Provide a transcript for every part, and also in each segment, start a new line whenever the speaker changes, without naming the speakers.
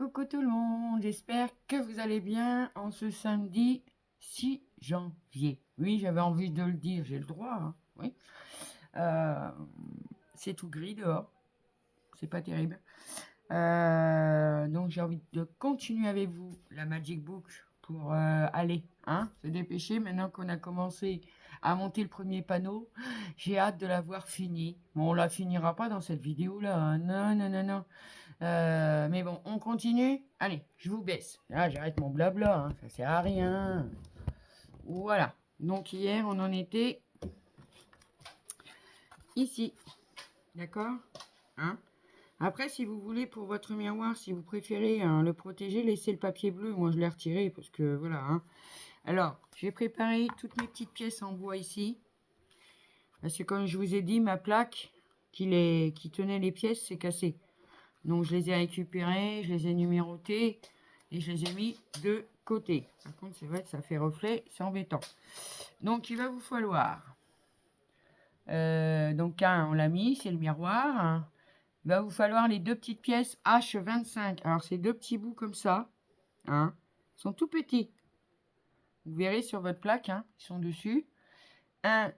Coucou tout le monde, j'espère que vous allez bien en ce samedi 6 janvier. Oui, j'avais envie de le dire, j'ai le droit, hein, oui. C'est tout gris dehors, c'est pas terrible. Donc j'ai envie de continuer avec vous la Magic Book pour aller, hein, se dépêcher. Maintenant qu'on a commencé à monter le premier panneau, j'ai hâte de l'avoir fini. Bon, on la finira pas dans cette vidéo-là, hein. Non, non, non, non. Mais bon, on continue. Allez, je vous baisse. Là, j'arrête mon blabla, hein, ça sert à rien. Voilà. Donc hier, on en était ici. D'accord, hein? Après, si vous voulez, pour votre miroir, si vous préférez le protéger, laissez le papier bleu. Moi, je l'ai retiré parce que voilà, hein. Alors, j'ai préparé toutes mes petites pièces en bois ici. Parce que comme je vous ai dit, ma plaque qui tenait les pièces s'est cassée. Donc, je les ai récupérées, je les ai numérotées et je les ai mis de côté. Par contre, c'est vrai que ça fait reflet, c'est embêtant. Donc, il va vous falloir... donc, on l'a mis, c'est le miroir, hein. Il va vous falloir les deux petites pièces H25. Alors, c'est deux petits bouts comme ça, hein. Ils sont tout petits. Vous verrez sur votre plaque, hein, ils sont dessus. Un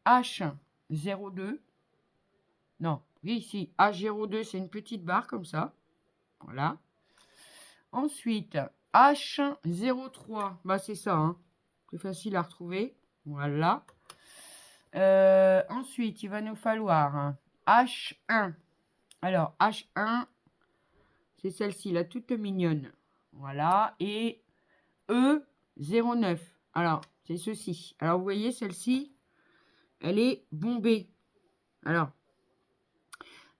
H02. Non, oui, ici, H02, c'est une petite barre comme ça. Voilà. Ensuite, H03. Bah, c'est ça, hein. C'est facile à retrouver. Voilà. Ensuite, il va nous falloir un H1. Alors, H1, c'est celle-ci, la toute mignonne. Voilà. Et E09. Alors, c'est ceci. Alors, vous voyez, celle-ci, elle est bombée. Alors,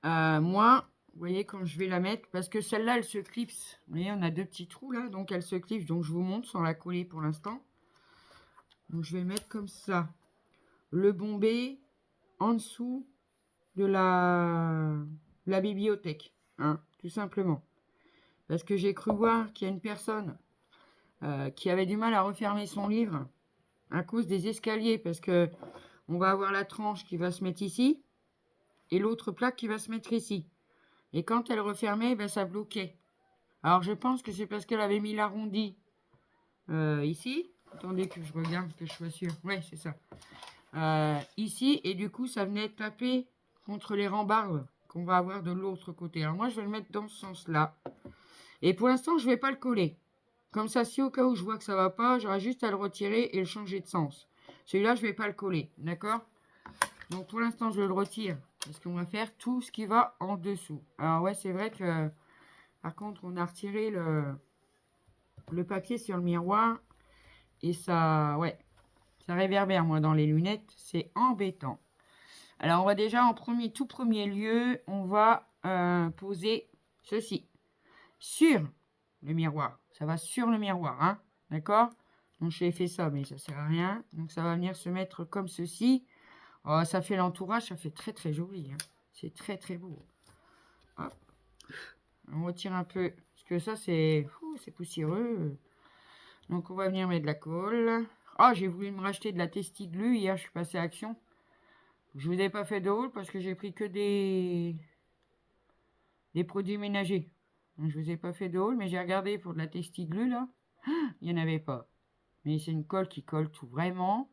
moi, vous voyez, quand je vais la mettre, parce que celle-là, elle se clipse. Vous voyez, on a deux petits trous là, donc elle se clipse. Donc, je vous montre sans la coller pour l'instant. Donc, je vais mettre comme ça. Le bombé en dessous de la bibliothèque, hein, tout simplement. Parce que j'ai cru voir qu'il y a une personne qui avait du mal à refermer son livre à cause des escaliers, parce que on va avoir la tranche qui va se mettre ici et l'autre plaque qui va se mettre ici. Et quand elle refermait, ben, ça bloquait. Alors je pense que c'est parce qu'elle avait mis l'arrondi ici. Attendez que je regarde, que je sois sûr. Ouais, c'est ça. Ici, et du coup, ça venait taper contre les rambardes qu'on va avoir de l'autre côté. Alors moi, je vais le mettre dans ce sens-là. Et pour l'instant, je ne vais pas le coller. Comme ça, si au cas où je vois que ça ne va pas, j'aurai juste à le retirer et le changer de sens. Celui-là, je ne vais pas le coller, d'accord? Donc pour l'instant, je le retire parce qu'on va faire tout ce qui va en dessous. Alors ouais, c'est vrai que par contre, on a retiré le papier sur le miroir et ça, ouais, ça réverbère, moi, dans les lunettes. C'est embêtant. Alors, on va déjà, en tout premier lieu, on va poser ceci sur le miroir. Ça va sur le miroir, hein, d'accord? Donc, j'ai fait ça, mais ça sert à rien. Donc, ça va venir se mettre comme ceci. Oh, ça fait l'entourage, ça fait très, très joli, hein. C'est très, très beau. Hop. On retire un peu, parce que ça, c'est poussiéreux. Donc, on va venir mettre de la colle. Ah, j'ai voulu me racheter de la Testiglu. Hier, je suis passé à Action. Je vous ai pas fait de haul parce que j'ai pris que des produits ménagers. Donc, je vous ai pas fait de haul, mais j'ai regardé pour de la Testiglu, là. Il n'y en avait pas. Mais c'est une colle qui colle tout vraiment.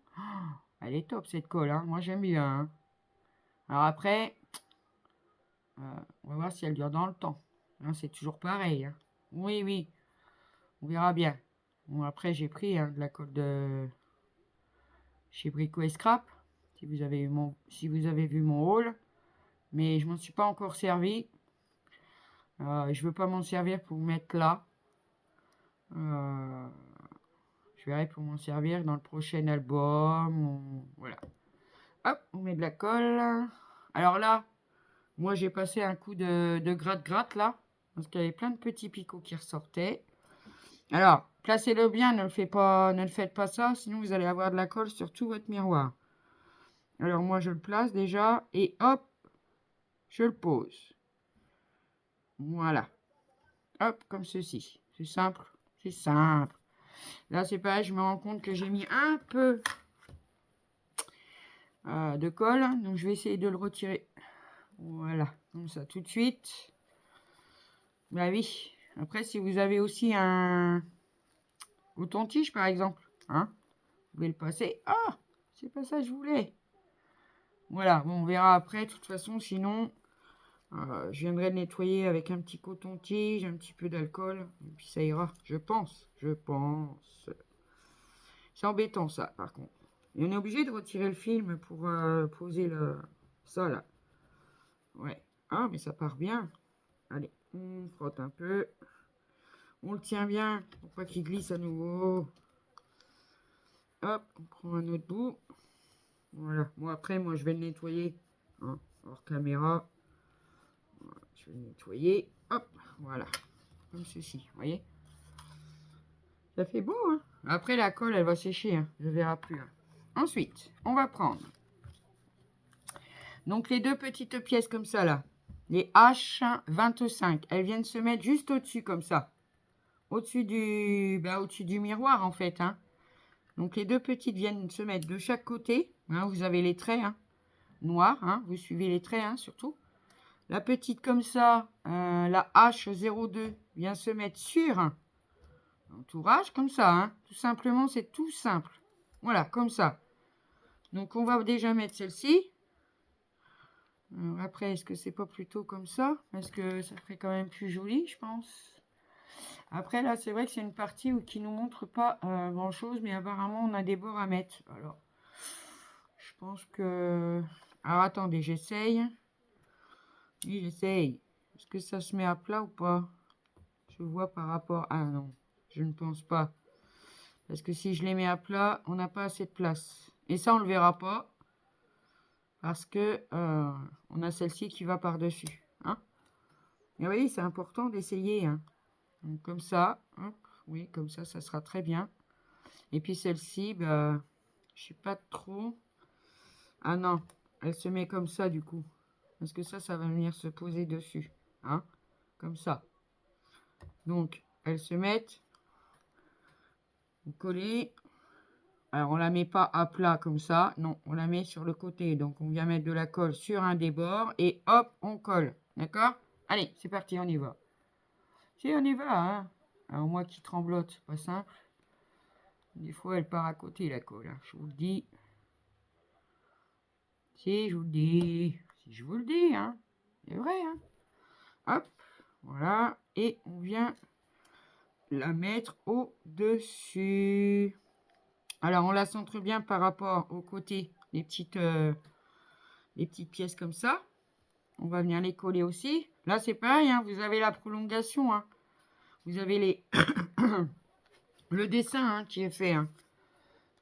Elle est top, cette colle, hein. Moi, j'aime bien, hein. Alors après, on va voir si elle dure dans le temps. Hein, c'est toujours pareil, hein. Oui, oui. On verra bien. Bon, après, j'ai pris de la colle de chez Brico et Scrap. Si vous avez vu mon haul. Mais je m'en suis pas encore servi. Je veux pas m'en servir pour mettre là. Je verrai pour m'en servir dans le prochain album. Voilà. Hop, on met de la colle. Alors là, moi j'ai passé un coup de gratte-gratte là. Parce qu'il y avait plein de petits picots qui ressortaient. Alors, placez-le bien, ne le faites pas ça, sinon vous allez avoir de la colle sur tout votre miroir. Alors moi je le place déjà et hop, je le pose. Voilà. Hop, comme ceci. C'est simple. C'est simple. Là, c'est pareil, je me rends compte que j'ai mis un peu de colle. Donc, je vais essayer de le retirer. Voilà, comme ça, tout de suite. Bah oui, Après, si vous avez aussi un coton-tige, par exemple, hein, vous pouvez le passer. Ah, c'est pas ça que je voulais. Voilà, bon, on verra après. De toute façon, sinon, je viendrai le nettoyer avec un petit coton-tige, un petit peu d'alcool, et puis ça ira. Je pense. C'est embêtant, ça, par contre. Et on est obligé de retirer le film pour poser ça, là. Ouais. Ah, mais ça part bien. Allez, on frotte un peu. On le tient bien pour pas qu'il glisse à nouveau. Hop, on prend un autre bout. Voilà. Bon, après, moi, je vais le nettoyer. Hein, hors caméra. Voilà, je vais le nettoyer. Hop, voilà. Comme ceci, vous voyez. Ça fait beau, hein. Après, la colle, elle va sécher. Hein. Je ne verrai plus. Hein. Ensuite, on va prendre donc les deux petites pièces comme ça, là. Les H25. Elles viennent se mettre juste au-dessus, comme ça. Au-dessus du miroir, en fait. Hein. Donc, les deux petites viennent se mettre de chaque côté. Hein, vous avez les traits noirs. Hein, vous suivez les traits, hein, surtout. La petite comme ça, la H02, vient se mettre sur l'entourage, comme ça. Hein. Tout simplement, c'est tout simple. Voilà, comme ça. Donc, on va déjà mettre celle-ci. Après, est-ce que c'est pas plutôt comme ça? Parce que ça ferait quand même plus joli, je pense. Après, là, c'est vrai que c'est une partie qui nous montre pas grand-chose, mais apparemment, on a des bords à mettre. Alors, je pense que... Alors, attendez, j'essaye. Oui, j'essaye. Est-ce que ça se met à plat ou pas? Je vois par rapport... Ah non, je ne pense pas. Parce que si je les mets à plat, on n'a pas assez de place. Et ça, on ne le verra pas. Parce que on a celle-ci qui va par-dessus. Hein? Et oui, c'est important d'essayer. Hein. Donc, comme ça. Hop, oui, comme ça sera très bien. Et puis celle-ci, bah, je sais pas trop. Ah non, elle se met comme ça du coup. Parce que ça va venir se poser dessus. Hein? Comme ça. Donc, elles se mettent. Vous collez. Alors, on la met pas à plat comme ça. Non, on la met sur le côté. Donc, on vient mettre de la colle sur un des bords. Et hop, on colle. D'accord? Allez, c'est parti, on y va. Si, on y va. Hein? Alors, moi qui tremblote, c'est pas simple. Des fois, elle part à côté, la colle. Hein. Je vous le dis. Si, je vous le dis. Si, je vous le dis. Hein. C'est vrai. Hein. Hop, voilà. Et on vient la mettre au-dessus. Alors, on la centre bien par rapport au côté, les petites pièces comme ça. On va venir les coller aussi. Là, c'est pareil, hein, vous avez la prolongation. Hein. Vous avez les le dessin hein, qui est fait. Hein.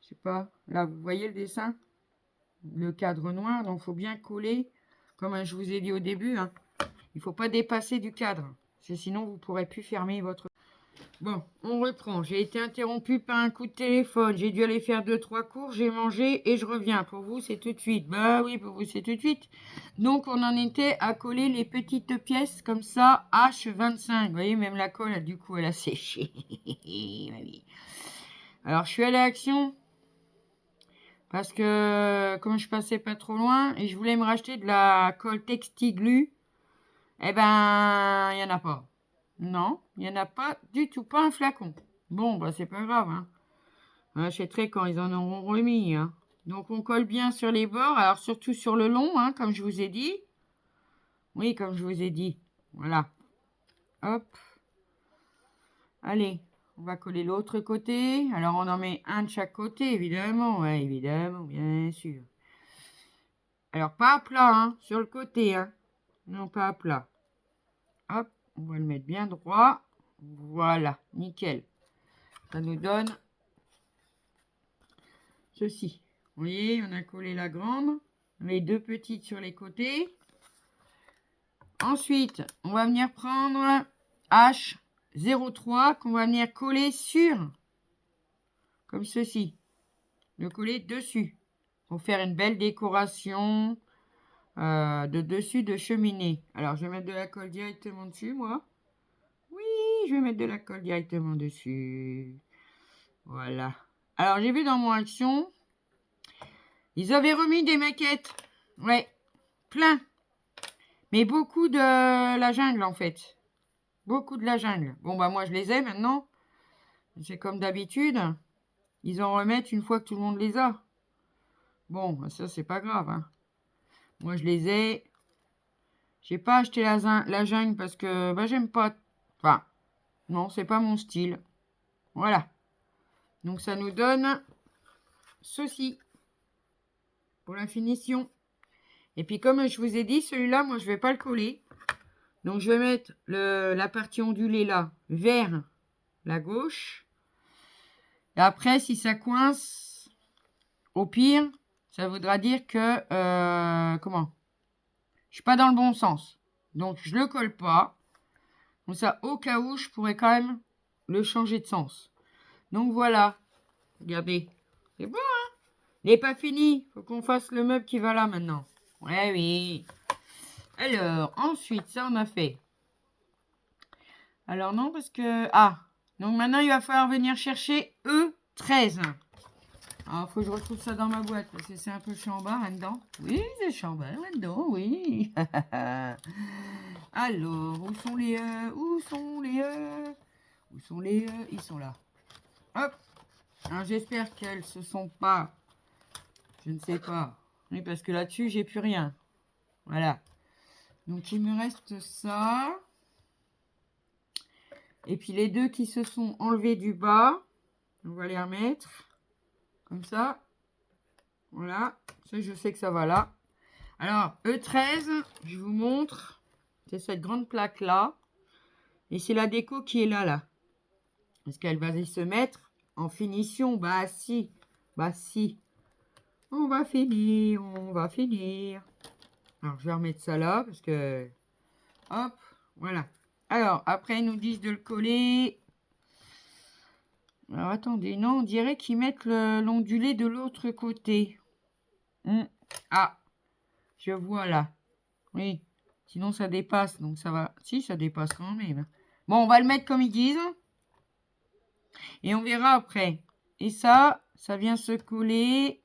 Je sais pas, là, vous voyez le dessin? Le cadre noir, donc il faut bien coller. Comme je vous ai dit au début, hein, il ne faut pas dépasser du cadre. Sinon, vous ne pourrez plus fermer votre... Bon, on reprend. J'ai été interrompue par un coup de téléphone. J'ai dû aller faire 2-3 cours. J'ai mangé et je reviens. Pour vous, c'est tout de suite. Bah oui, pour vous, c'est tout de suite. Donc, on en était à coller les petites pièces comme ça, H25. Vous voyez, même la colle, du coup, elle a séché. Alors, je suis allée à Action parce que, comme je passais pas trop loin et je voulais me racheter de la colle Textiglu, eh ben, il n'y en a pas. Non, il n'y en a pas du tout, pas un flacon. Bon, bah c'est pas grave. Hein. J'achèterai quand ils en auront remis. Hein. Donc on colle bien sur les bords, alors surtout sur le long, hein, comme je vous ai dit. Oui, comme je vous ai dit. Voilà. Hop. Allez, on va coller l'autre côté. Alors on en met un de chaque côté, évidemment. Ouais, évidemment, bien sûr. Alors pas à plat, hein, sur le côté. Hein. Non, pas à plat. Hop, on va le mettre bien droit. Voilà, nickel. Ça nous donne ceci. Vous voyez, on a collé la grande, les deux petites sur les côtés. Ensuite, on va venir prendre H03 qu'on va venir coller sur, comme ceci. Le coller dessus pour faire une belle décoration de dessus de cheminée. Alors, je vais mettre de la colle directement dessus, moi. Oui, je vais mettre de la colle directement dessus. Voilà. Alors, j'ai vu dans mon action, ils avaient remis des maquettes. Ouais, plein. Mais beaucoup de la jungle, en fait. Beaucoup de la jungle. Bon, bah moi, je les ai maintenant. C'est comme d'habitude. Ils en remettent une fois que tout le monde les a. Bon, bah ça, c'est pas grave. Hein. Moi, je les ai. J'ai pas acheté la jungle parce que bah, j'aime pas. Enfin, non, c'est pas mon style. Voilà. Donc, ça nous donne ceci pour la finition. Et puis, comme je vous ai dit, celui-là, moi, je vais pas le coller. Donc, je vais mettre la partie ondulée là vers la gauche. Et après, si ça coince, au pire, ça voudra dire que... comment? Je suis pas dans le bon sens. Donc, je le colle pas. Comme ça, au cas où, je pourrais quand même le changer de sens. Donc, voilà. Regardez. C'est bon, hein? Il n'est pas fini. Faut qu'on fasse le meuble qui va là maintenant. Ouais, oui. Alors, ensuite, ça, on a fait. Alors, non, parce que... Ah. Donc, maintenant, il va falloir venir chercher E13. Alors, faut que je retrouve ça dans ma boîte, parce que c'est un peu chambard là-dedans. Oui, c'est chambard là-dedans, oui. Alors, où sont les où sont les où sont les ils sont là. Hop. Alors, j'espère qu'elles se sont pas... Je ne sais pas. Oui, parce que là-dessus, j'ai plus rien. Voilà. Donc, il me reste ça. Et puis, les deux qui se sont enlevés du bas, on va les remettre. Comme ça. Voilà. Ça, je sais que ça va là. Alors, E13, je vous montre. C'est cette grande plaque-là. Et c'est la déco qui est là, là. Est-ce qu'elle va se mettre en finition? Bah, si. Bah, si. On va finir, on va finir. Alors, je vais remettre ça là, parce que... Hop, voilà. Alors, après, ils nous disent de le coller. Alors, attendez, non, on dirait qu'ils mettent l'ondulé de l'autre côté. Ah, je vois là. Oui, sinon ça dépasse, donc ça va... Si, ça dépasse quand même. Bon, on va le mettre comme ils disent. Et on verra après. Et ça vient se coller.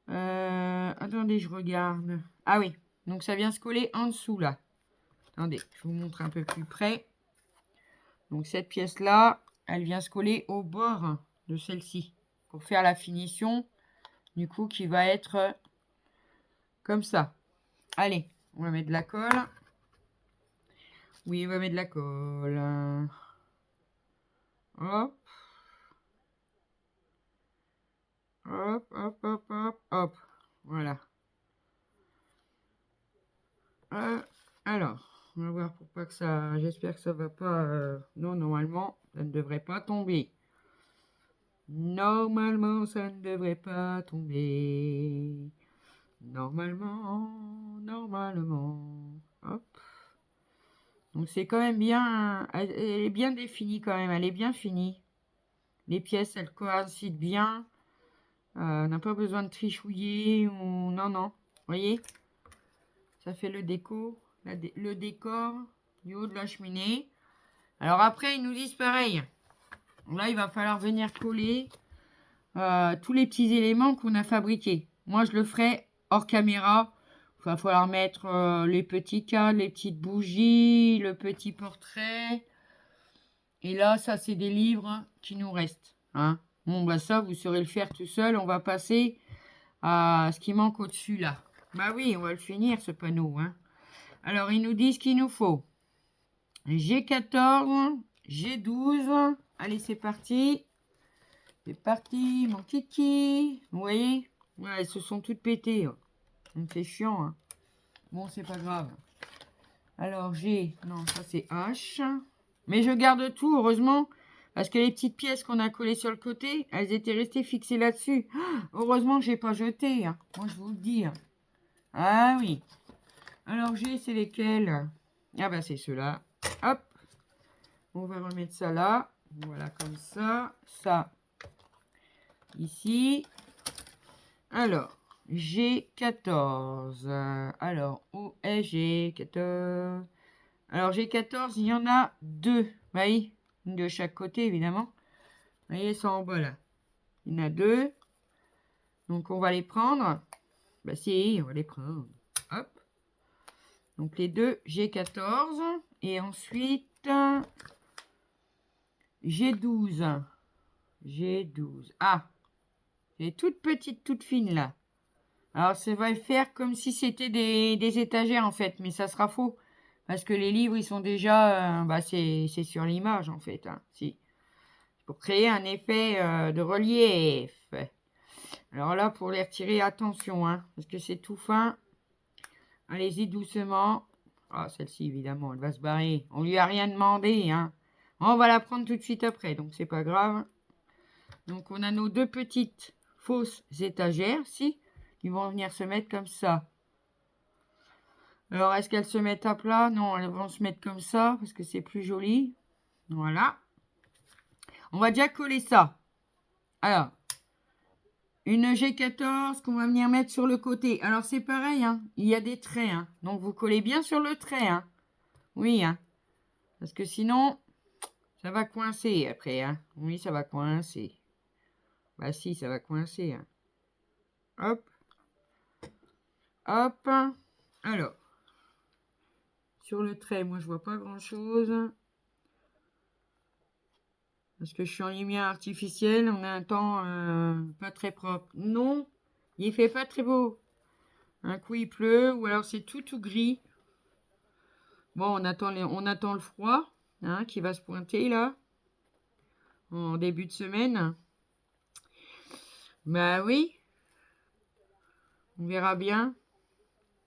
Attendez, je regarde. Ah oui, donc ça vient se coller en dessous là. Attendez, je vous montre un peu plus près. Donc cette pièce-là, elle vient se coller au bord de celle-ci. Pour faire la finition, du coup, qui va être comme ça. Allez, on va mettre de la colle. Oui, on va mettre de la colle. Hop. Hop, hop, hop, hop, hop. Voilà. Alors, on va voir pour pas que ça... J'espère que ça va pas... Non, normalement, ça ne devrait pas tomber. Normalement, ça ne devrait pas tomber. Normalement, normalement. Hop. Donc, c'est quand même bien... Elle est bien définie quand même. Elle est bien finie. Les pièces, elles coïncident bien. On n'a pas besoin de trichouiller ou... Non, non. Vous voyez? Ça fait le déco, le décor du haut de la cheminée. Alors après, ils nous disent pareil. Là, il va falloir venir coller tous les petits éléments qu'on a fabriqués. Moi, je le ferai hors caméra. Il va falloir mettre les petits cadres, les petites bougies, le petit portrait. Et là, ça, c'est des livres qui nous restent. Hein. Bon, bah ça, vous saurez le faire tout seul. On va passer à ce qui manque au-dessus, là. Bah oui, on va le finir, ce panneau. Hein. Alors, ils nous disent qu'il nous faut G14, G12. Allez, c'est parti. C'est parti, mon kiki. Vous voyez? Ouais, elles se sont toutes pétées. Donc, c'est chiant. Hein. Bon, c'est pas grave. Alors, G. Non, ça, c'est H. Mais je garde tout, heureusement. Parce que les petites pièces qu'on a collées sur le côté, elles étaient restées fixées là-dessus. Heureusement que je n'ai pas jeté. Hein. Moi, je vous le dis. Hein. Ah oui. Alors, G, c'est lesquels? Ah bah, c'est ceux-là. Hop. On va remettre ça là. Voilà, comme ça. Ça, ici. Alors, G14. Alors, où est G14? Alors, G14, il y en a deux. Vous voyez? Une de chaque côté, évidemment. Vous voyez, ça en bas, là. Il y en a deux. Donc, on va les prendre. Bah si, on va les prendre. Hop. Donc les deux G14. Et ensuite, G12. G12. Ah, les toutes petites, toutes fines là. Alors ça va faire comme si c'était des étagères en fait, mais ça sera faux. Parce que les livres, ils sont déjà... bah, c'est sur l'image en fait. Hein, si. Pour créer un effet de relief. Alors là, pour les retirer, attention, hein, parce que c'est tout fin. Allez-y doucement. Ah, celle-ci, évidemment, elle va se barrer. On lui a rien demandé, hein. On va la prendre tout de suite après, donc c'est pas grave. Donc on a nos deux petites fausses étagères, si, qui vont venir se mettre comme ça. Alors, est-ce qu'elles se mettent à plat? Non, elles vont se mettre comme ça, parce que c'est plus joli. Voilà. On va déjà coller ça. Alors, une G14 qu'on va venir mettre sur le côté. Alors, c'est pareil, hein, il y a des traits. Hein, donc, vous collez bien sur le trait. Hein. Oui, hein, parce que sinon, ça va coincer après. Hein. Oui, ça va coincer. Bah si, ça va coincer. Hein. Hop. Hop. Alors, sur le trait, moi, je vois pas grand-chose. Parce que je suis en lumière artificielle, on a un temps pas très propre. Non, il fait pas très beau. Un coup il pleut, ou alors c'est tout gris. Bon, on attend le froid, hein, qui va se pointer là, en début de semaine. Bah oui, on verra bien.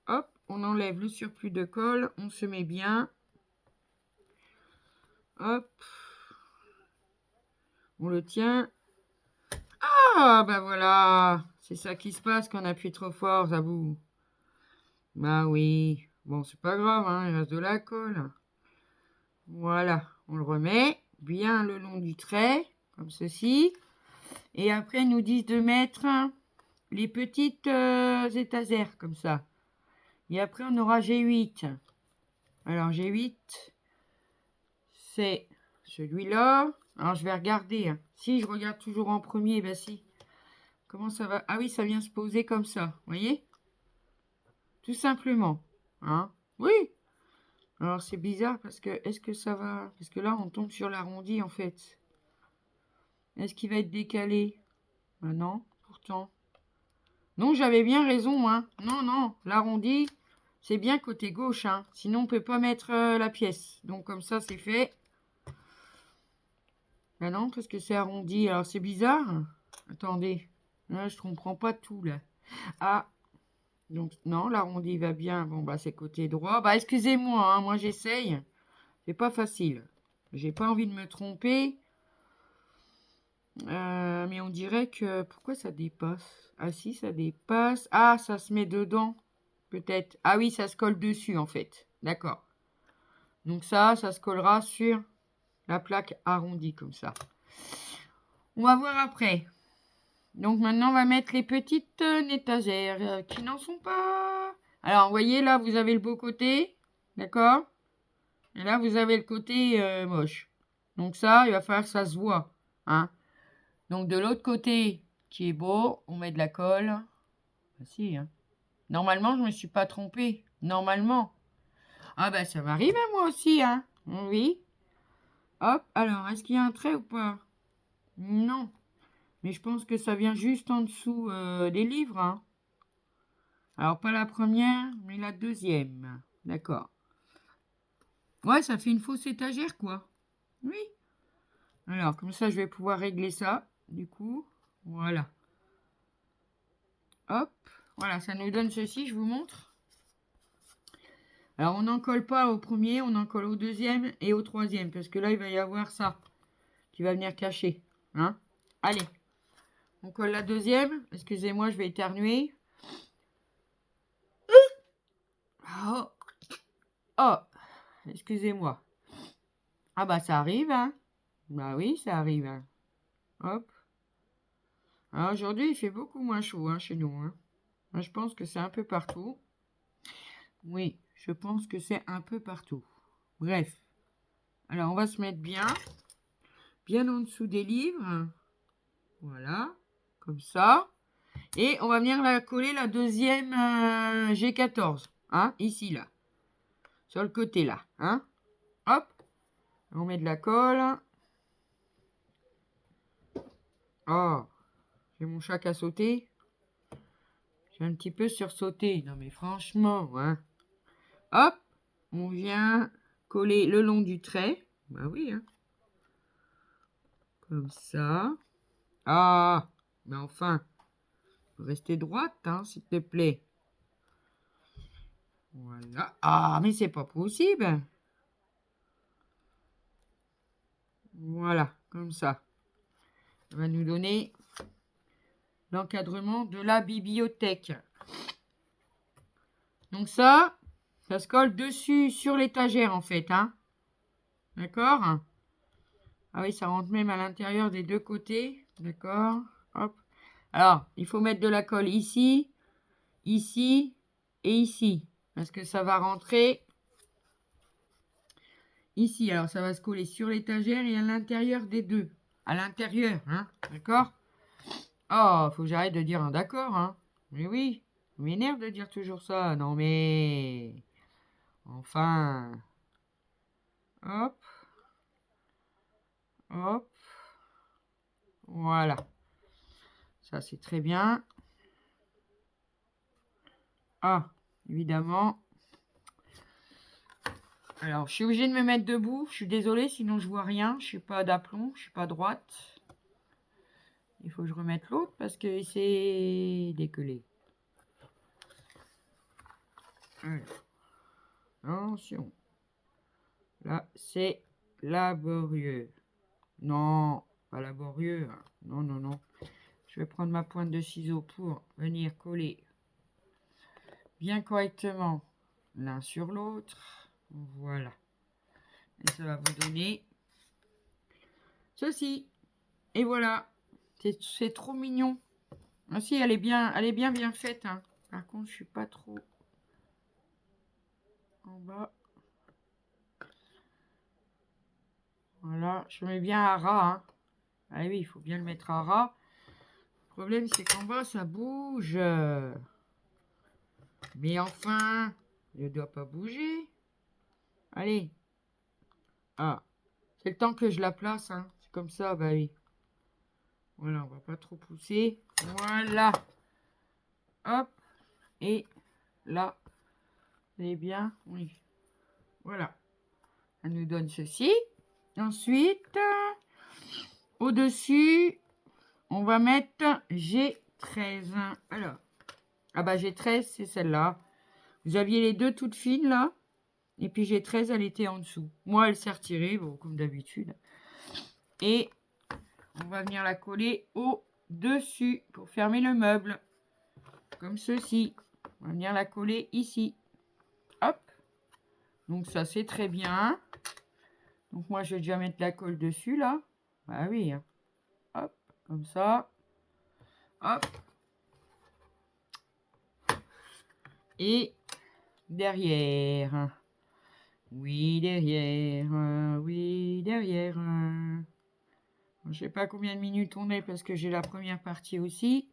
Hop, on enlève le surplus de colle, on se met bien. Hop, on le tient. Ah, bah voilà, c'est ça qui se passe quand on appuie trop fort, ça bout. Bah oui, bon, c'est pas grave, hein, il reste de la colle. Voilà, on le remet bien le long du trait, comme ceci. Et après, ils nous disent de mettre les petites étagères, comme ça. Et après, on aura G8. Alors, G8, c'est celui-là. Alors, je vais regarder. Hein. Si, je regarde toujours en premier, bah si. Comment ça va? Ah oui, ça vient se poser comme ça, vous voyez? Tout simplement. Hein? Oui. Alors, c'est bizarre parce que, est-ce que ça va? Parce que là, on tombe sur l'arrondi, en fait. Est-ce qu'il va être décalé? Ah non, pourtant. Non, j'avais bien raison, hein. Non, non, l'arrondi, c'est bien côté gauche, hein. Sinon, on peut pas mettre la pièce. Donc, comme ça, c'est fait. Ah non, parce que c'est arrondi. Alors, c'est bizarre. Attendez. Là, je comprends pas tout, là. Ah, donc, non, l'arrondi va bien. Bon, bah, c'est côté droit. Bah, excusez-moi, hein. Moi, j'essaye. C'est pas facile. J'ai pas envie de me tromper. Mais on dirait que... Pourquoi ça dépasse? Ah si, ça dépasse. Ah, ça se met dedans. Peut-être. Ah oui, ça se colle dessus, en fait. D'accord. Donc ça se collera sur la plaque arrondie, comme ça. On va voir après. Donc maintenant, on va mettre les petites étagères qui n'en sont pas... Alors, vous voyez, là, vous avez le beau côté. D'accord? Et là, vous avez le côté moche. Donc ça, il va falloir que ça se voit. Hein? Donc de l'autre côté, qui est beau, on met de la colle. Ah, si, hein. Normalement, je ne me suis pas trompée. Normalement. Ah bah ça m'arrive à moi aussi, hein. Oui. Hop, alors, est-ce qu'il y a un trait ou pas? Non. Mais je pense que ça vient juste en dessous des livres, hein. Alors, pas la première, mais la deuxième. D'accord. Ouais, ça fait une fausse étagère, quoi. Oui. Alors, comme ça, je vais pouvoir régler ça, du coup. Voilà. Hop. Voilà, ça nous donne ceci, je vous montre. Alors, on n'en colle pas au premier, on en colle au deuxième et au troisième, parce que là, il va y avoir ça qui va venir cacher. Hein? Allez, on colle la deuxième. Excusez-moi, je vais éternuer. Oh, oh, excusez-moi. Ah bah, ça arrive, hein? Bah oui, ça arrive. Hein. Hop. Alors, aujourd'hui, il fait beaucoup moins chaud hein, chez nous. Hein. Moi, je pense que c'est un peu partout. Oui, je pense que c'est un peu partout. Bref. Alors, on va se mettre bien en dessous des livres. Voilà, comme ça. Et on va venir la coller la deuxième G14. Hein, ici, là. sur le côté là, hein. Hop, on met de la colle. Oh, j'ai mon chat qui a sauté. J'ai un petit peu sursauté. Non mais franchement, hein. Hop, on vient coller le long du trait. Bah oui, hein. Comme ça. Ah, mais enfin, restez droite, hein, s'il te plaît. Voilà. Ah, mais c'est pas possible. Voilà, comme ça. Ça va nous donner l'encadrement de la bibliothèque. Donc ça se colle dessus sur l'étagère en fait, hein. D'accord? Ah oui, ça rentre même à l'intérieur des deux côtés. D'accord? Hop. Alors, il faut mettre de la colle ici, ici et ici. Parce que ça va rentrer ici. Alors, ça va se coller sur l'étagère et à l'intérieur des deux. À l'intérieur, hein? D'accord? Oh, faut que j'arrête de dire un d'accord, hein? Mais oui, ça m'énerve de dire toujours ça. Non mais... Enfin... Hop. Hop. Voilà. Ça, c'est très bien. Ah, évidemment. Alors, je suis obligée de me mettre debout. Je suis désolée, sinon je vois rien. Je suis pas d'aplomb, je suis pas droite. Il faut que je remette l'autre parce que c'est décollé. Attention. Là, c'est laborieux. Non, pas laborieux. Non, non, non. Je vais prendre ma pointe de ciseau pour venir coller bien correctement l'un sur l'autre. Voilà. Et ça va vous donner ceci. Et voilà. C'est trop mignon. Ah si, elle est bien faite. Hein. Par contre, je suis pas trop en bas. Voilà, je mets bien à ras. Hein. Ah oui, il faut bien le mettre à ras. Le problème, c'est qu'en bas, ça bouge. Mais enfin, il ne doit pas bouger. Allez. Ah, c'est le temps que je la place. Hein. C'est comme ça, bah oui. Voilà, on va pas trop pousser. Voilà. Hop. Et là, c'est bien. Oui. Voilà. Elle nous donne ceci. Ensuite, au-dessus, on va mettre G13. Alors, ah bah G13, c'est celle-là. Vous aviez les deux toutes fines, là. Et puis G13, elle était en dessous. Moi, elle s'est retirée, bon, comme d'habitude. Et on va venir la coller au-dessus pour fermer le meuble. Comme ceci. On va venir la coller ici. Hop. Donc ça, c'est très bien. Donc moi, je vais déjà mettre la colle dessus, là. Bah oui. Hein. Hop, comme ça. Hop. Et derrière. Oui, derrière. Oui, derrière. Je sais pas combien de minutes on est parce que j'ai la première partie aussi.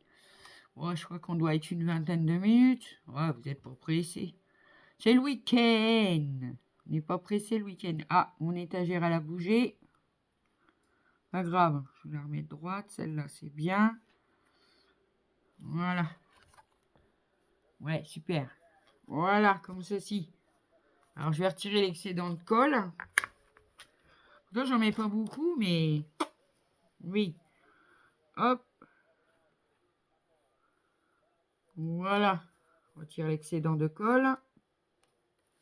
Ouais, je crois qu'on doit être une vingtaine de minutes. Ouais, vous n'êtes pas pressé. C'est le week-end. On n'est pas pressé le week-end. Ah, mon étagère, elle a bougé. Pas grave. Je vais la remettre droite. Celle-là, c'est bien. Voilà. Ouais, super. Voilà, comme ceci. Alors, je vais retirer l'excédent de colle. Là, j'en mets pas beaucoup, mais... Oui. Hop. Voilà. On retire l'excédent de colle.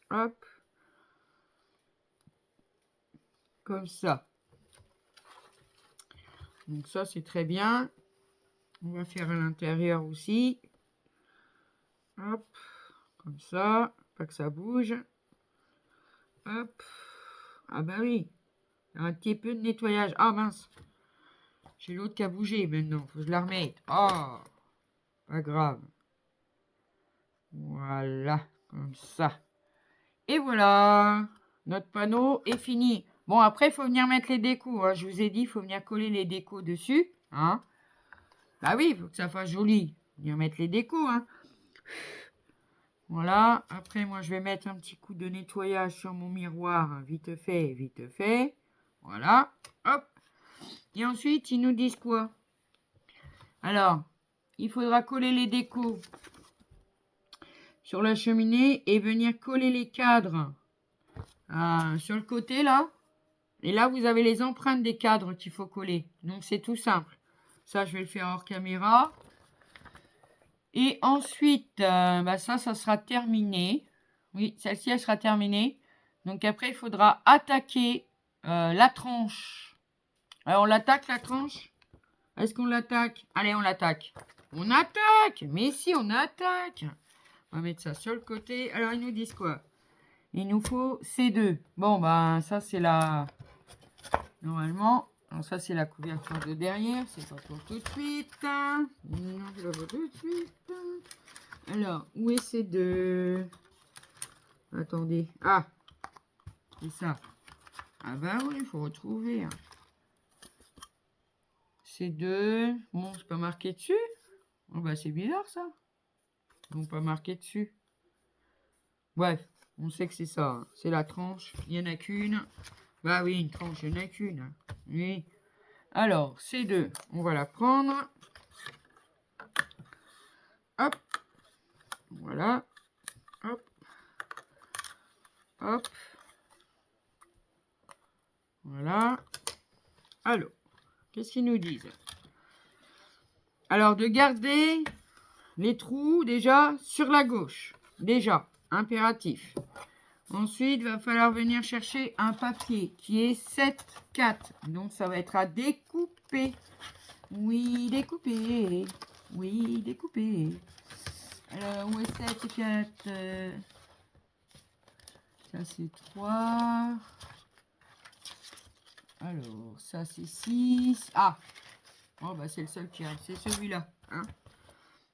Hop. Comme ça. Donc ça, c'est très bien. On va faire à l'intérieur aussi. Hop. Comme ça. Pas que ça bouge. Hop. Ah bah oui. Un petit peu de nettoyage. Ah mince. J'ai l'autre qui a bougé maintenant. Faut que je la remette. Oh. Pas grave. Voilà. Comme ça. Et voilà. Notre panneau est fini. Bon, après, il faut venir mettre les décos. Hein. Je vous ai dit, il faut venir coller les décos dessus. Hein. Bah oui, il faut que ça fasse joli. Venir mettre les décos. Hein. Voilà. Après, moi, je vais mettre un petit coup de nettoyage sur mon miroir. Vite fait, vite fait. Voilà. Hop. Et ensuite, ils nous disent quoi? Alors, il faudra coller les décos sur la cheminée et venir coller les cadres sur le côté, là. Et là, vous avez les empreintes des cadres qu'il faut coller. Donc, c'est tout simple. Ça, je vais le faire hors caméra. Et ensuite, ça sera terminé. Oui, celle-ci, elle sera terminée. Donc après, il faudra attaquer la tranche. Alors, on l'attaque, la tranche? Est-ce qu'on l'attaque? Allez, on l'attaque. On attaque! Mais si, on attaque! On va mettre ça sur le côté. Alors, ils nous disent quoi? Il nous faut C2. Bon, ben, ça, c'est la... Normalement... Alors, ça, c'est la couverture de derrière. C'est pas pour tout de suite. Non, je la vois tout de suite. Alors, où est C2? Attendez. Ah, c'est ça. Ah bah oui, il faut retrouver. C2. Bon, c'est pas marqué dessus. Oh bah c'est bizarre ça. Ils n'ont pas marqué dessus. Bref, on sait que c'est ça. C'est la tranche. Il n'y en a qu'une. Bah oui, une tranche, il n'y en a qu'une. Oui. Alors, C2, on va la prendre. Hop. Voilà. Hop. Hop. Voilà. Alors, qu'est-ce qu'ils nous disent? Alors, de garder les trous déjà sur la gauche. Déjà, impératif. Ensuite, il va falloir venir chercher un papier qui est 7,4. Donc, ça va être à découper. Oui, découper. Oui, découper. Alors, où est 7,4? Ça, c'est 3. Alors, ça, c'est 6. Ah! Oh, bah, c'est le seul qui reste. C'est celui-là. Hein.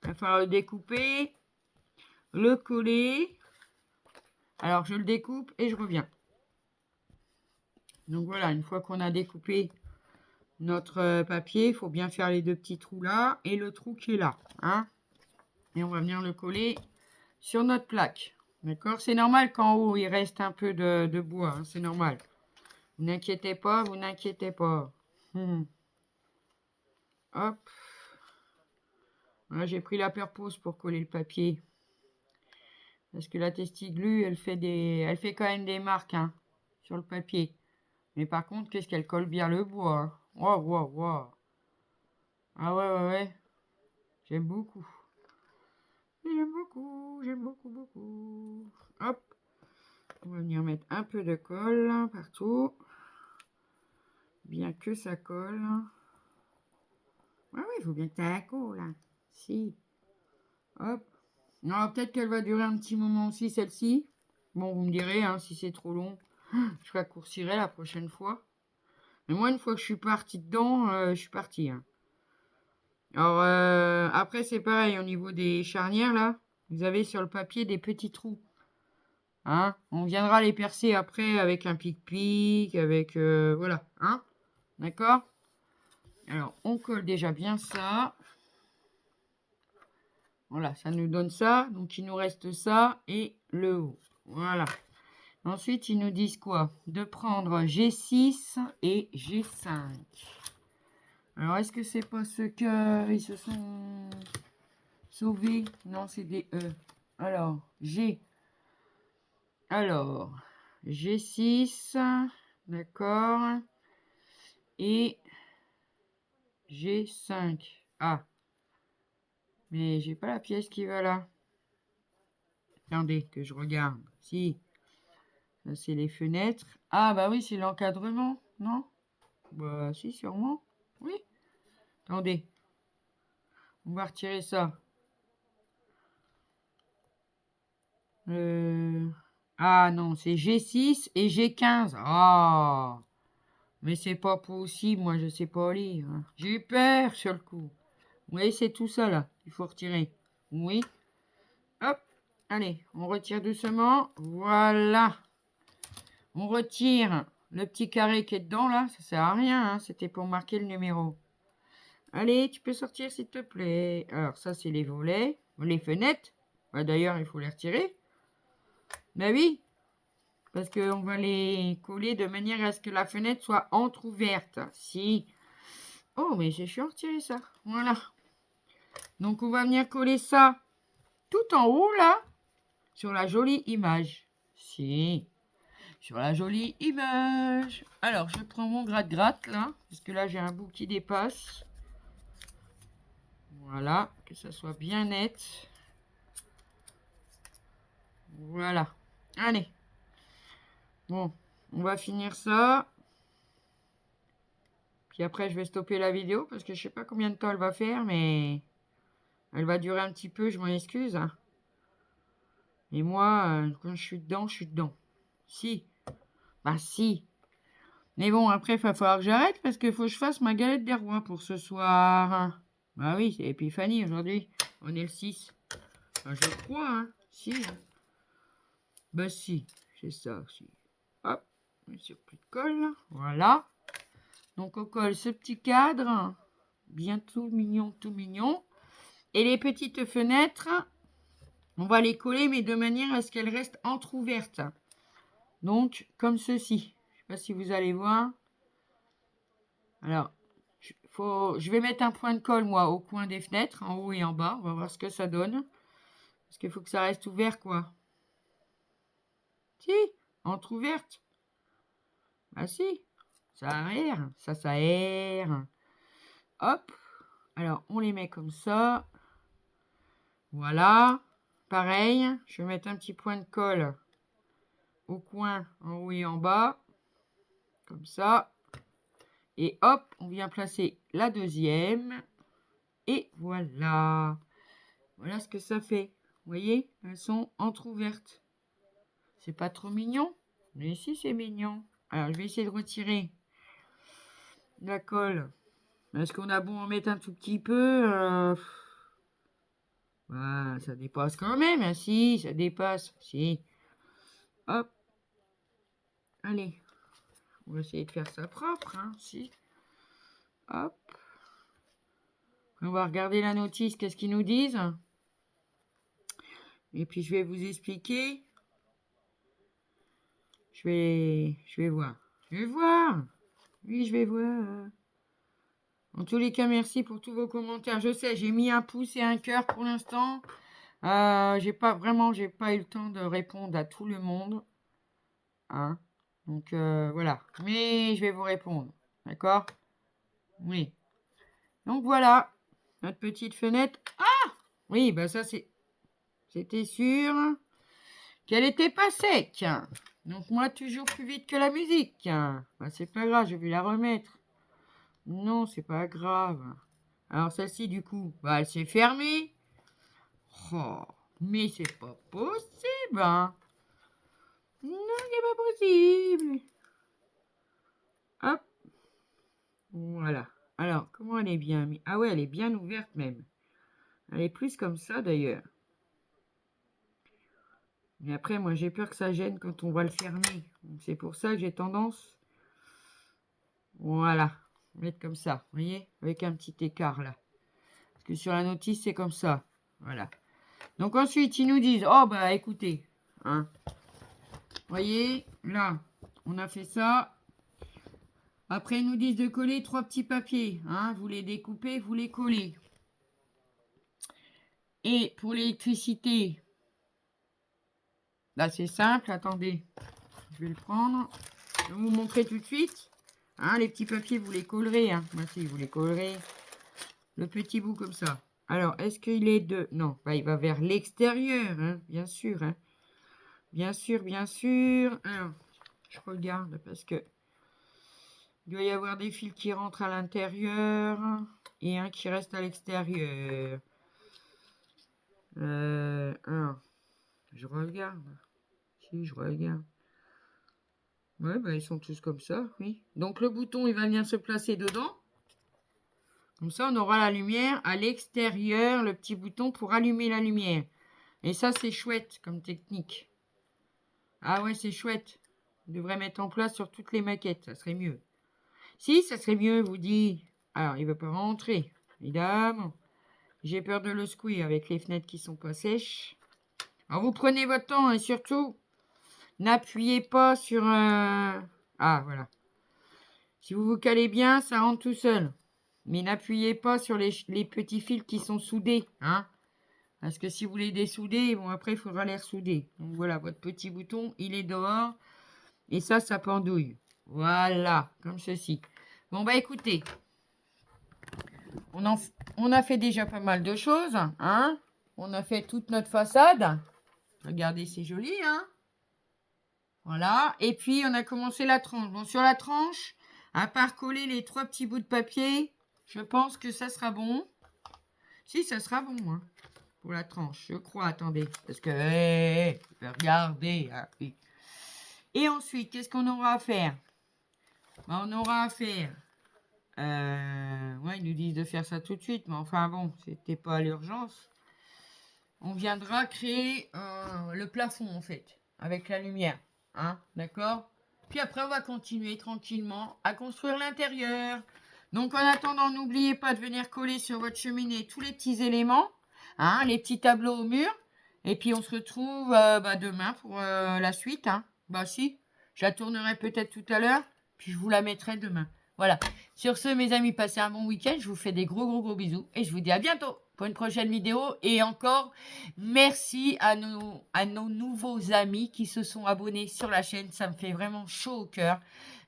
Il va falloir le découper, le coller. Alors, je le découpe et je reviens. Donc, voilà, une fois qu'on a découpé notre papier, il faut bien faire les deux petits trous là et le trou qui est là. Hein. Et on va venir le coller sur notre plaque. D'accord? C'est normal qu'en haut, il reste un peu de bois. Hein, c'est normal. Vous n'inquiétez pas, vous n'inquiétez pas. Hop. Là, j'ai pris la perpose pour coller le papier. Parce que la testiglu, elle fait quand même des marques hein, sur le papier. Mais par contre, qu'est-ce qu'elle colle bien le bois. Waouh, waouh, waouh. Ah ouais, ouais, ouais. J'aime beaucoup. J'aime beaucoup, j'aime beaucoup, beaucoup. Hop. On va venir mettre un peu de colle partout. Bien que ça colle. Ouais, ouais, il faut bien que ça colle. Hein. Si. Hop. Non, peut-être qu'elle va durer un petit moment aussi, celle-ci. Bon, vous me direz, hein, si c'est trop long, je raccourcirai la prochaine fois. Mais moi, une fois que je suis partie dedans, je suis partie. Hein. Alors, après, c'est pareil, au niveau des charnières, là, vous avez sur le papier des petits trous. Hein, on viendra les percer après avec un pic-pic, avec... voilà, hein. D'accord? Alors, on colle déjà bien ça. Voilà, ça nous donne ça. Donc, il nous reste ça et le haut. Voilà. Ensuite, ils nous disent quoi? De prendre G6 et G5. Alors, est-ce que c'est pas ceux qu'ils se sont sauvés? Non, c'est des E. Alors, G. Alors, G6. D'accord. Et G5. Ah. Mais j'ai pas la pièce qui va là. Attendez, que je regarde. Si. Ça, c'est les fenêtres. Ah, bah oui, c'est l'encadrement. Non? Bah, si, sûrement. Oui. Attendez. On va retirer ça. Ah non, c'est G6 et G15. Ah. Mais c'est pas possible, moi je sais pas lire. Hein. J'ai eu peur sur le coup. Oui, c'est tout ça là. Il faut retirer. Oui. Hop. Allez, on retire doucement. Voilà. On retire le petit carré qui est dedans là. Ça sert à rien. Hein. C'était pour marquer le numéro. Allez, tu peux sortir s'il te plaît. Alors ça c'est les volets. Les fenêtres. Bah, d'ailleurs, il faut les retirer. Bah oui, parce qu'on va les coller de manière à ce que la fenêtre soit entrouverte. Si. Oh, mais j'ai chiant à retirer ça. Voilà. Donc, on va venir coller ça tout en haut, là, sur la jolie image. Si. Sur la jolie image. Alors, je prends mon gratte-gratte, là, parce que là, j'ai un bout qui dépasse. Voilà, que ça soit bien net. Voilà. Allez. Bon, on va finir ça. Puis après, je vais stopper la vidéo parce que je sais pas combien de temps elle va faire, mais elle va durer un petit peu, je m'en excuse. Hein. Et moi, quand je suis dedans, je suis dedans. Si. Bah si. Mais bon, après, il va falloir que j'arrête parce qu'il faut que je fasse ma galette des rois pour ce soir. Bah oui, c'est Épiphanie aujourd'hui. On est le 6. Enfin, je crois, hein. Si. Hein. Bah si, c'est ça aussi. Hop, sur plus de colle. Voilà. Donc on colle ce petit cadre. Bien tout mignon, tout mignon. Et les petites fenêtres, on va les coller, mais de manière à ce qu'elles restent entrouvertes. Donc, comme ceci. Je ne sais pas si vous allez voir. Alors, je vais mettre un point de colle, moi, au coin des fenêtres, en haut et en bas. On va voir ce que ça donne. Parce qu'il faut que ça reste ouvert, quoi. Si, entrouverte. Ah si, ça aère, ça aère. Hop, alors on les met comme ça. Voilà, pareil, je vais mettre un petit point de colle au coin, en haut et en bas. Comme ça. Et hop, on vient placer la deuxième. Et voilà. Voilà ce que ça fait. Vous voyez, elles sont entrouvertes. C'est pas trop mignon, mais si c'est mignon. Alors, je vais essayer de retirer la colle. Est-ce qu'on a bon en mettre un tout petit peu voilà, ça dépasse quand même. Hein, si, ça dépasse. Si. Hop. Allez. On va essayer de faire ça propre. Hein, si. Hop. On va regarder la notice. Qu'est-ce qu'ils nous disent? Et puis, je vais vous expliquer. Je vais voir. Je vais voir. Oui, je vais voir. En tous les cas, merci pour tous vos commentaires. Je sais, j'ai mis un pouce et un cœur pour l'instant. J'ai pas eu le temps de répondre à tout le monde. Hein. Donc voilà. Mais je vais vous répondre. D'accord? Oui. Donc voilà. Notre petite fenêtre. Ah! Oui, bah ça c'était sûr qu'elle était pas sec. Donc moi, toujours plus vite que la musique. Bah, c'est pas grave, je vais la remettre. Non, c'est pas grave. Alors celle-ci, du coup, bah, elle s'est fermée. Oh, mais c'est pas possible. Hein. Non, c'est pas possible. Hop. Voilà. Alors, comment elle est bien mise? Ah ouais, elle est bien ouverte même. Elle est plus comme ça d'ailleurs. Mais après, moi, j'ai peur que ça gêne quand on va le fermer. C'est pour ça que j'ai tendance... Voilà. Mettre comme ça, vous voyez? Avec un petit écart là. Parce que sur la notice, c'est comme ça. Voilà. Donc ensuite, ils nous disent... Oh, bah écoutez. Hein. Vous voyez? Là, on a fait ça. Après, ils nous disent de coller 3 petits papiers. Hein. Vous les découpez, vous les collez. Et pour l'électricité... Là, c'est simple. Attendez. Je vais le prendre. Je vais vous montrer tout de suite. Hein, les petits papiers, vous les collerez. Hein. Moi, si, vous les collerez. Le petit bout comme ça. Alors, est-ce qu'il est de... Non, bah, il va vers l'extérieur, hein, bien sûr. Hein. Bien sûr, bien sûr. Alors, je regarde parce que... Il doit y avoir des fils qui rentrent à l'intérieur et un qui reste à l'extérieur. Alors, je regarde. Si, je regarde. Ouais, bah, ils sont tous comme ça, oui. Donc, le bouton, il va venir se placer dedans. Comme ça, on aura la lumière à l'extérieur, le petit bouton pour allumer la lumière. Et ça, c'est chouette comme technique. Ah ouais, c'est chouette. On devrait mettre en place sur toutes les maquettes, ça serait mieux. Si, ça serait mieux, vous dis. Alors, il ne veut pas rentrer, évidemment. J'ai peur de le secouer avec les fenêtres qui sont pas sèches. Alors, vous prenez votre temps et surtout, n'appuyez pas sur... Ah, voilà. Si vous vous calez bien, ça rentre tout seul. Mais n'appuyez pas sur les petits fils qui sont soudés, hein. Parce que si vous les dessoudez, bon, après, il faudra les ressouder. Donc, voilà, votre petit bouton, il est dehors. Et ça pendouille. Voilà, comme ceci. Bon, bah, écoutez, on a fait déjà pas mal de choses, hein. On a fait toute notre façade. Regardez, c'est joli, hein. Voilà. Et puis, on a commencé la tranche. Bon, sur la tranche, à part coller les 3 petits bouts de papier, je pense que ça sera bon. Si, ça sera bon, hein, pour la tranche, je crois. Attendez, parce que, regardez. Hein, oui. Et ensuite, qu'est-ce qu'on aura à faire? Ben, on aura à faire... ouais, ils nous disent de faire ça tout de suite, mais enfin bon, c'était pas à l'urgence. On viendra créer le plafond, en fait, avec la lumière. Hein, d'accord? Puis après, on va continuer tranquillement à construire l'intérieur. Donc, en attendant, n'oubliez pas de venir coller sur votre cheminée tous les petits éléments, hein, les petits tableaux au mur. Et puis, on se retrouve demain pour la suite. Hein. Bah si, je la tournerai peut-être tout à l'heure, puis je vous la mettrai demain. Voilà. Sur ce, mes amis, passez un bon week-end. Je vous fais des gros bisous et je vous dis à bientôt pour une prochaine vidéo. Et encore, merci à nos nouveaux amis qui se sont abonnés sur la chaîne. Ça me fait vraiment chaud au cœur.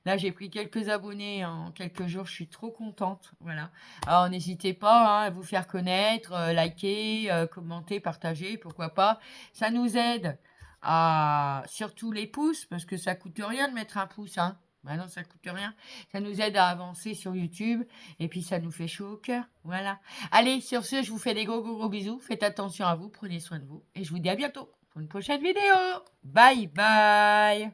Là, j'ai pris quelques abonnés en quelques jours. Je suis trop contente. Voilà. Alors, n'hésitez pas, hein, à vous faire connaître, liker, commenter, partager, pourquoi pas. Ça nous aide à surtout les pouces, parce que ça coûte rien de mettre un pouce, hein. Bah non, ça coûte rien. Ça nous aide à avancer sur YouTube. Et puis, ça nous fait chaud au cœur. Voilà. Allez, sur ce, je vous fais des gros bisous. Faites attention à vous, prenez soin de vous. Et je vous dis à bientôt pour une prochaine vidéo. Bye bye.